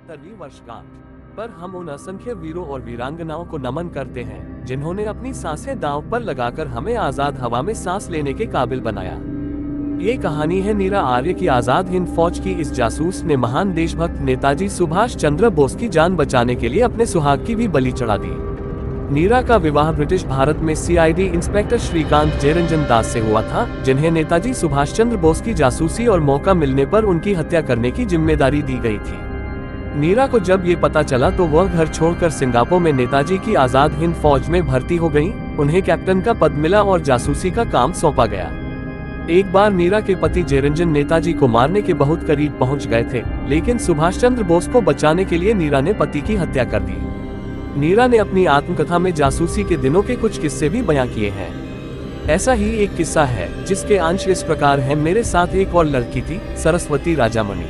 75वीं वर्षगांठ पर हम उन असंख्य वीरों और वीरांगनाओं को नमन करते हैं जिन्होंने अपनी सांसें दांव पर लगाकर हमें आजाद हवा में सांस लेने के काबिल बनाया। ये कहानी है नीरा आर्य की आजाद हिंद फौज की। इस जासूस ने महान देशभक्त नेताजी सुभाष चंद्र बोस की जान बचाने के लिए अपने सुहाग की भी बलि चढ़ा दी। नीरा का विवाह ब्रिटिश भारत में सीआईडी इंस्पेक्टर श्रीकांत जयरंजन दास से हुआ था, जिन्हें नेताजी सुभाष चंद्र बोस की जासूसी और मौका मिलने पर उनकी हत्या करने की जिम्मेदारी दी गई थी। नीरा को जब ये पता चला तो वह घर छोड़कर सिंगापुर में नेताजी की आजाद हिंद फौज में भर्ती हो गई। उन्हें कैप्टन का पद मिला और जासूसी का काम सौंपा गया। एक बार नीरा के पति जयरंजन नेताजी को मारने के बहुत करीब पहुंच गए थे, लेकिन सुभाष चंद्र बोस को बचाने के लिए नीरा ने पति की हत्या कर दी। नीरा ने अपनी आत्मकथा में जासूसी के दिनों के कुछ किस्से भी बयां किए हैं। ऐसा ही एक किस्सा है जिसके अंश इस प्रकार हैं। मेरे साथ एक और लड़की थी, सरस्वती राजामणि।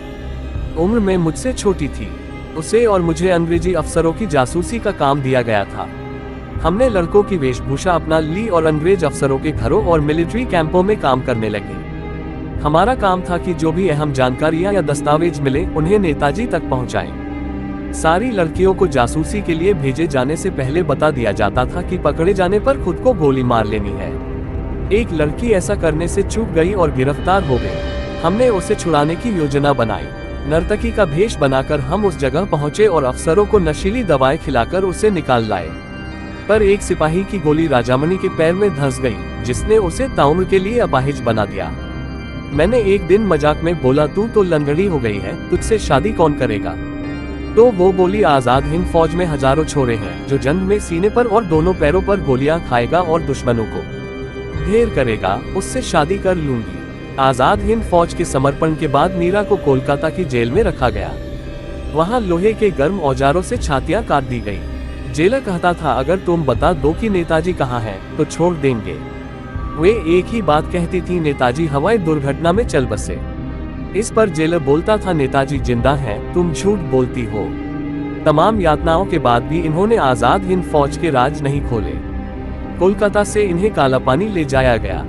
उम्र में मुझसे छोटी थी। उसे और मुझे अंग्रेजी अफसरों की जासूसी का काम दिया गया था। हमने लड़कों की वेशभूषा अपना ली और अंग्रेज अफसरों के घरों और मिलिट्री कैंपों में काम करने लगे। हमारा काम था कि जो भी अहम जानकारियां या दस्तावेज मिले उन्हें नेताजी तक पहुंचाएं। सारी लड़कियों को जासूसी के लिए भेजे जाने से पहले बता दिया जाता था कि पकड़े जाने पर खुद को गोली मार लेनी है। एक लड़की ऐसा करने से चूक गई और गिरफ्तार हो गई। हमने उसे छुड़ाने की योजना बनाई। नर्तकी का भेष बनाकर हम उस जगह पहुंचे और अफसरों को नशीली दवाएं खिलाकर उसे निकाल लाए। पर एक सिपाही की गोली राजामणि के पैर में धंस गई, जिसने उसे ताउम्र के लिए अपाहिज बना दिया। मैंने एक दिन मजाक में बोला, तू तो लंगड़ी हो गई है, तुझसे शादी कौन करेगा? तो वो बोली, आजाद हिंद फौज में हजारों छोरे हैं जो जंग में सीने पर और दोनों पैरों पर गोलियां खाएगा और दुश्मनों को ढेर करेगा, उससे शादी कर लूंगी। आजाद हिंद फौज के समर्पण के बाद नीरा को कोलकाता की जेल में रखा गया। वहां लोहे के गर्म औजारों से छातियां काट दी गई। जेलर कहता था, अगर तुम बता दो कि नेताजी कहाँ हैं, तो छोड़ देंगे। वे एक ही बात कहती थी, नेताजी हवाई दुर्घटना में चल बसे। इस पर जेलर बोलता था, नेताजी जिंदा हैं, तुम झूठ बोलती हो। तमाम यातनाओं के बाद भी इन्होंने आजाद हिंद फौज के राज नहीं खोले। कोलकाता से इन्हें काला पानी ले जाया गया।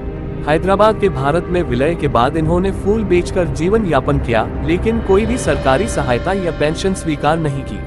हैदराबाद के भारत में विलय के बाद इन्होंने फूल बेचकर जीवन यापन किया, लेकिन कोई भी सरकारी सहायता या पेंशन स्वीकार नहीं की।